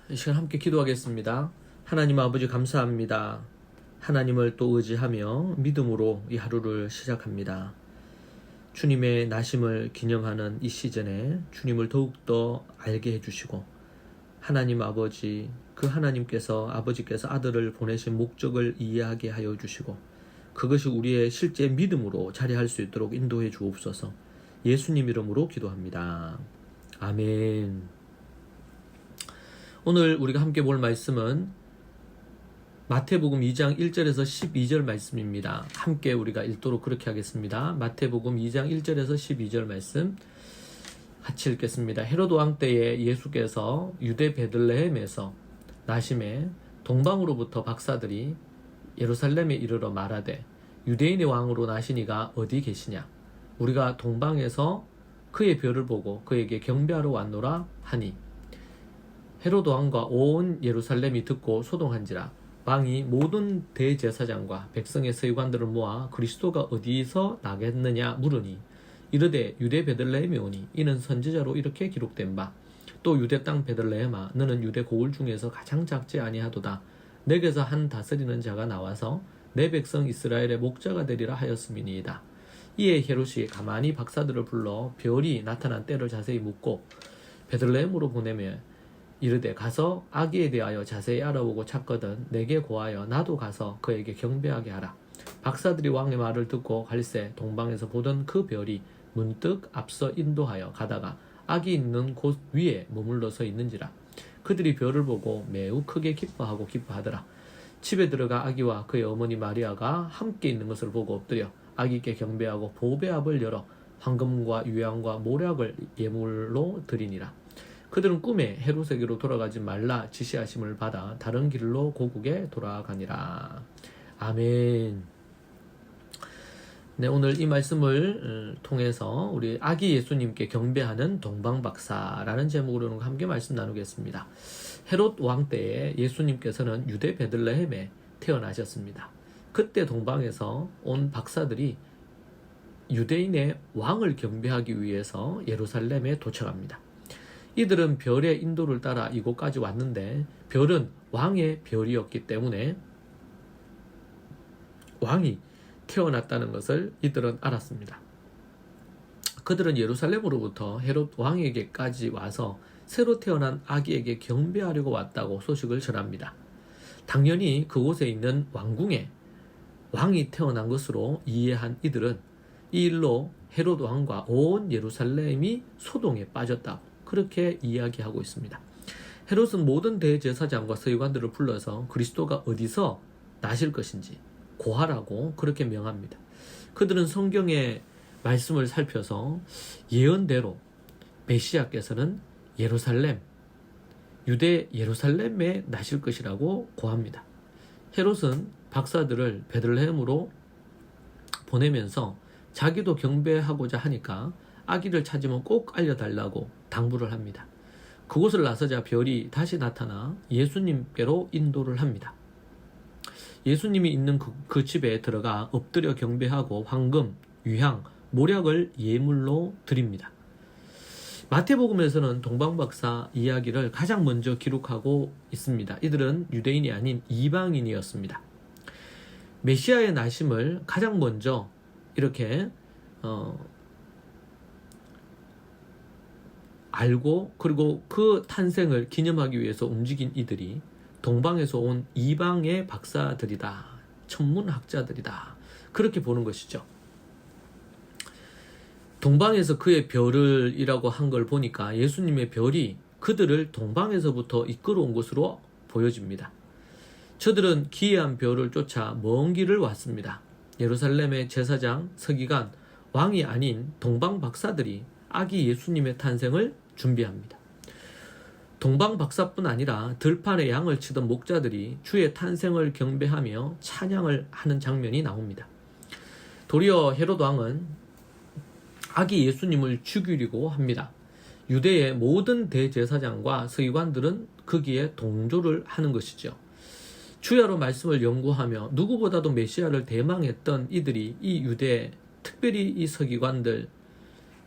이 시간 함께 기도하겠습니다. 하나님 아버지 감사합니다. 하나님을 또 의지하며 믿음으로 이 하루를 시작합니다. 주님의 나심을 기념하는 이 시즌에 주님을 더욱더 알게 해주시고 하나님 아버지, 그 하나님께서 아버지께서 아들을 보내신 목적을 이해하게 하여 주시고 그것이 우리의 실제 믿음으로 자리할 수 있도록 인도해 주옵소서. 예수님 이름으로 기도합니다. 아멘. 오늘 우리가 함께 볼 말씀은 마태복음 2장 1절에서 12절 말씀입니다. 함께 우리가 읽도록 그렇게 하겠습니다. 마태복음 2장 1절에서 12절 말씀 같이 읽겠습니다. 헤로드 왕 때에 예수께서 유대 베들레헴에서 나심에 동방으로부터 박사들이 예루살렘에 이르러 말하되 유대인의 왕으로 나시니가 어디 계시냐? 우리가 동방에서 그의 별을 보고 그에게 경배하러 왔노라 하니 헤로드 왕과 온 예루살렘이 듣고 소동한지라. 왕이 모든 대제사장과 백성의 서기관들을 모아 그리스도가 어디서 나겠느냐 물으니 이르되 유대 베들레헴에 오니 이는 선지자로 이렇게 기록된 바 또 유대 땅 베들레헴아 너는 유대 고을 중에서 가장 작지 아니하도다. 내게서 한 다스리는 자가 나와서 내 백성 이스라엘의 목자가 되리라 하였음이니이다. 이에 헤롯이 가만히 박사들을 불러 별이 나타난 때를 자세히 묻고 베들레헴으로 보내며 이르되 가서 아기에 대하여 자세히 알아보고 찾거든 내게 고하여 나도 가서 그에게 경배하게 하라. 박사들이 왕의 말을 듣고 갈새 동방에서 보던 그 별이 문득 앞서 인도하여 가다가 아기 있는 곳 위에 머물러 서 있는지라. 그들이 별을 보고 매우 크게 기뻐하고 기뻐하더라. 집에 들어가 아기와 그의 어머니 마리아가 함께 있는 것을 보고 엎드려 아기께 경배하고 보배압을 열어 황금과 유향과 모략을 예물로 드리니라. 그들은 꿈에 헤롯에게로 돌아가지 말라 지시하심을 받아 다른 길로 고국에 돌아가니라. 아멘. 네, 오늘 이 말씀을 통해서 우리 아기 예수님께 경배하는 동방박사라는 제목으로 함께 말씀 나누겠습니다. 헤롯 왕 때에 예수님께서는 유대 베들레헴에 태어나셨습니다. 그때 동방에서 온 박사들이 유대인의 왕을 경배하기 위해서 예루살렘에 도착합니다. 이들은 별의 인도를 따라 이곳까지 왔는데 별은 왕의 별이었기 때문에 왕이 태어났다는 것을 이들은 알았습니다. 그들은 예루살렘으로부터 헤롯 왕에게까지 와서 새로 태어난 아기에게 경배하려고 왔다고 소식을 전합니다. 당연히 그곳에 있는 왕궁에 왕이 태어난 것으로 이해한 이들은 이 일로 헤롯 왕과 온 예루살렘이 소동에 빠졌다고 그렇게 이야기하고 있습니다. 헤롯은 모든 대제사장과 서기관들을 불러서 그리스도가 어디서 나실 것인지 고하라고 그렇게 명합니다. 그들은 성경의 말씀을 살펴서 예언대로 메시아께서는 유대 예루살렘에 나실 것이라고 고합니다. 헤롯은 박사들을 베들레헴으로 보내면서 자기도 경배하고자 하니까 아기를 찾으면 꼭 알려달라고 당부를 합니다. 그곳을 나서자 별이 다시 나타나 예수님께로 인도를 합니다. 예수님이 있는 그 집에 들어가 엎드려 경배하고 황금, 유향, 모략을 예물로 드립니다. 마태복음에서는 동방박사 이야기를 가장 먼저 기록하고 있습니다. 이들은 유대인이 아닌 이방인이었습니다. 메시아의 나심을 가장 먼저 이렇게 알고 그리고 그 탄생을 기념하기 위해서 움직인 이들이 동방에서 온 이방의 박사들이다. 천문학자들이다. 그렇게 보는 것이죠. 동방에서 그의 별을이라고 한 걸 보니까 예수님의 별이 그들을 동방에서부터 이끌어온 것으로 보여집니다. 저들은 기이한 별을 쫓아 먼 길을 왔습니다. 예루살렘의 제사장, 서기관, 왕이 아닌 동방 박사들이 아기 예수님의 탄생을 준비합니다. 동방 박사뿐 아니라 들판에 양을 치던 목자들이 주의 탄생을 경배하며 찬양을 하는 장면이 나옵니다. 도리어 헤롯 왕은 아기 예수님을 죽이려고 합니다. 유대의 모든 대제사장과 서기관들은 거기에 동조를 하는 것이죠. 주야로 말씀을 연구하며 누구보다도 메시아를 대망했던 이들이 이 유대, 특별히 이 서기관들,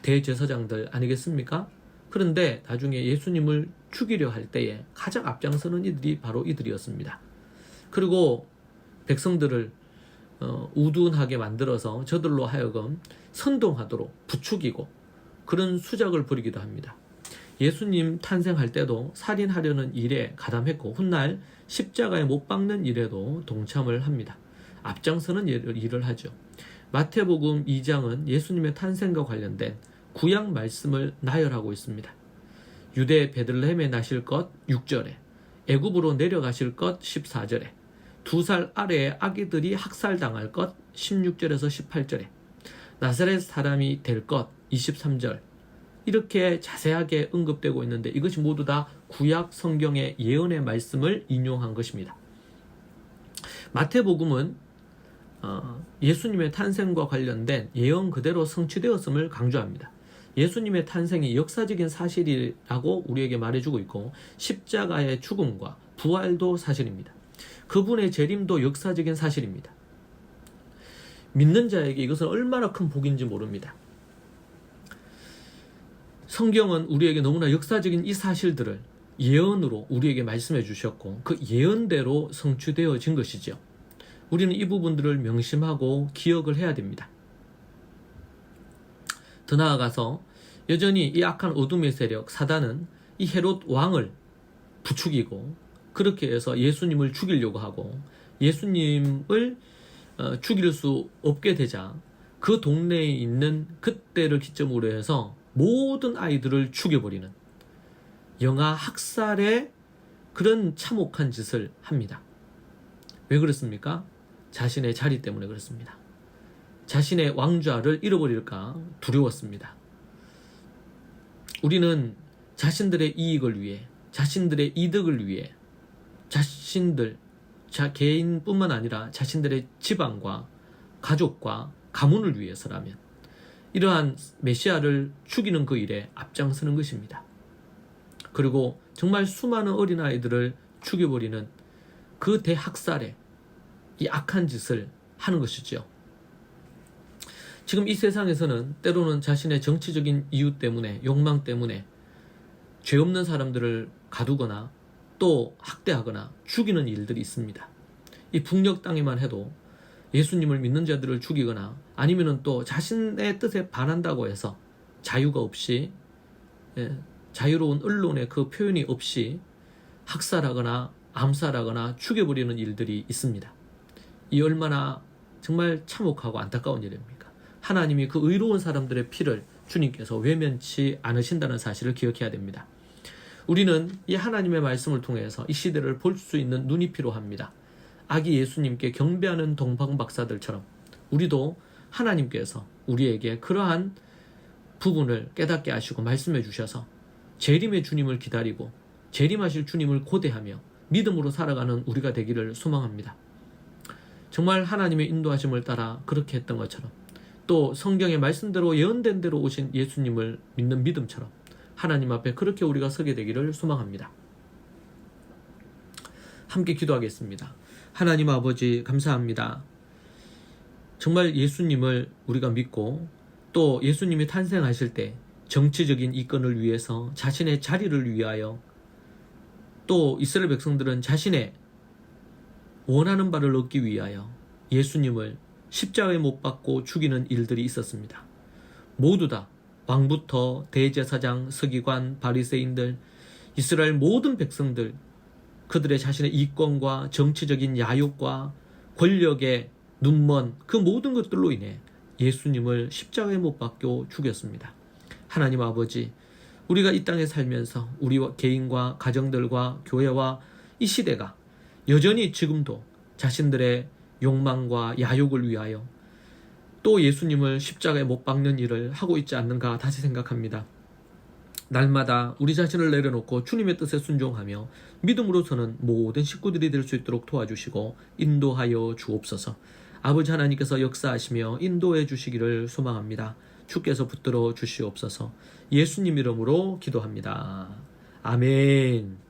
대제사장들 아니겠습니까? 그런데 나중에 예수님을 죽이려 할 때에 가장 앞장서는 이들이 바로 이들이었습니다. 그리고 백성들을 우둔하게 만들어서 저들로 하여금 선동하도록 부추기고 그런 수작을 벌이기도 합니다. 예수님 탄생할 때도 살인하려는 일에 가담했고 훗날 십자가에 못 박는 일에도 동참을 합니다. 앞장서는 일을 하죠. 마태복음 2장은 예수님의 탄생과 관련된 구약 말씀을 나열하고 있습니다. 유대 베들레헴에 나실 것 6절에, 애굽으로 내려가실 것 14절에, 2살 아래의 아기들이 학살당할 것 16절에서 18절에, 나사렛 사람이 될 것 23절, 이렇게 자세하게 언급되고 있는데 이것이 모두 다 구약 성경의 예언의 말씀을 인용한 것입니다. 마태복음은 예수님의 탄생과 관련된 예언 그대로 성취되었음을 강조합니다. 예수님의 탄생이 역사적인 사실이라고 우리에게 말해주고 있고 십자가의 죽음과 부활도 사실입니다. 그분의 재림도 역사적인 사실입니다. 믿는 자에게 이것은 얼마나 큰 복인지 모릅니다. 성경은 우리에게 너무나 역사적인 이 사실들을 예언으로 우리에게 말씀해 주셨고 그 예언대로 성취되어진 것이죠. 우리는 이 부분들을 명심하고 기억을 해야 됩니다. 더 나아가서 여전히 이 악한 어둠의 세력 사단은 이 헤롯 왕을 부추기고 그렇게 해서 예수님을 죽이려고 하고 예수님을 죽일 수 없게 되자 그 동네에 있는 그때를 기점으로 해서 모든 아이들을 죽여버리는 영아 학살의 그런 참혹한 짓을 합니다. 왜 그렇습니까? 자신의 자리 때문에 그렇습니다. 자신의 왕좌를 잃어버릴까 두려웠습니다. 우리는 자신들의 이익을 위해, 자신들의 이득을 위해, 개인뿐만 아니라 자신들의 집안과 가족과 가문을 위해서라면 이러한 메시아를 죽이는 그 일에 앞장서는 것입니다. 그리고 정말 수많은 어린아이들을 죽여버리는 그 대학살에 이 악한 짓을 하는 것이죠. 지금 이 세상에서는 때로는 자신의 정치적인 이유 때문에, 욕망 때문에 죄 없는 사람들을 가두거나 또 학대하거나 죽이는 일들이 있습니다. 이 북녘 땅에만 해도 예수님을 믿는 자들을 죽이거나 아니면은 또 자신의 뜻에 반한다고 해서 자유가 없이, 자유로운 언론의 그 표현이 없이 학살하거나 암살하거나 죽여버리는 일들이 있습니다. 이 얼마나 정말 참혹하고 안타까운 일입니까? 하나님이 그 의로운 사람들의 피를 주님께서 외면치 않으신다는 사실을 기억해야 됩니다. 우리는 이 하나님의 말씀을 통해서 이 시대를 볼 수 있는 눈이 필요합니다. 아기 예수님께 경배하는 동방 박사들처럼 우리도 하나님께서 우리에게 그러한 부분을 깨닫게 하시고 말씀해 주셔서 재림의 주님을 기다리고 재림하실 주님을 고대하며 믿음으로 살아가는 우리가 되기를 소망합니다. 정말 하나님의 인도하심을 따라 그렇게 했던 것처럼 또 성경의 말씀대로 예언된 대로 오신 예수님을 믿는 믿음처럼 하나님 앞에 그렇게 우리가 서게 되기를 소망합니다. 함께 기도하겠습니다. 하나님 아버지 감사합니다. 정말 예수님을 우리가 믿고 또 예수님이 탄생하실 때 정치적인 이권을 위해서 자신의 자리를 위하여 또 이스라엘 백성들은 자신의 원하는 바를 얻기 위하여 예수님을 십자가에 못 박고 죽이는 일들이 있었습니다. 모두 다 왕부터 대제사장, 서기관, 바리새인들, 이스라엘 모든 백성들 그들의 자신의 이권과 정치적인 야욕과 권력의 눈먼 그 모든 것들로 인해 예수님을 십자가에 못 박고 죽였습니다. 하나님 아버지, 우리가 이 땅에 살면서 우리 개인과 가정들과 교회와 이 시대가 여전히 지금도 자신들의 욕망과 야욕을 위하여 또 예수님을 십자가에 못 박는 일을 하고 있지 않는가 다시 생각합니다. 날마다 우리 자신을 내려놓고 주님의 뜻에 순종하며 믿음으로서는 모든 식구들이 될 수 있도록 도와주시고 인도하여 주옵소서. 아버지 하나님께서 역사하시며 인도해 주시기를 소망합니다. 주께서 붙들어 주시옵소서. 예수님 이름으로 기도합니다. 아멘.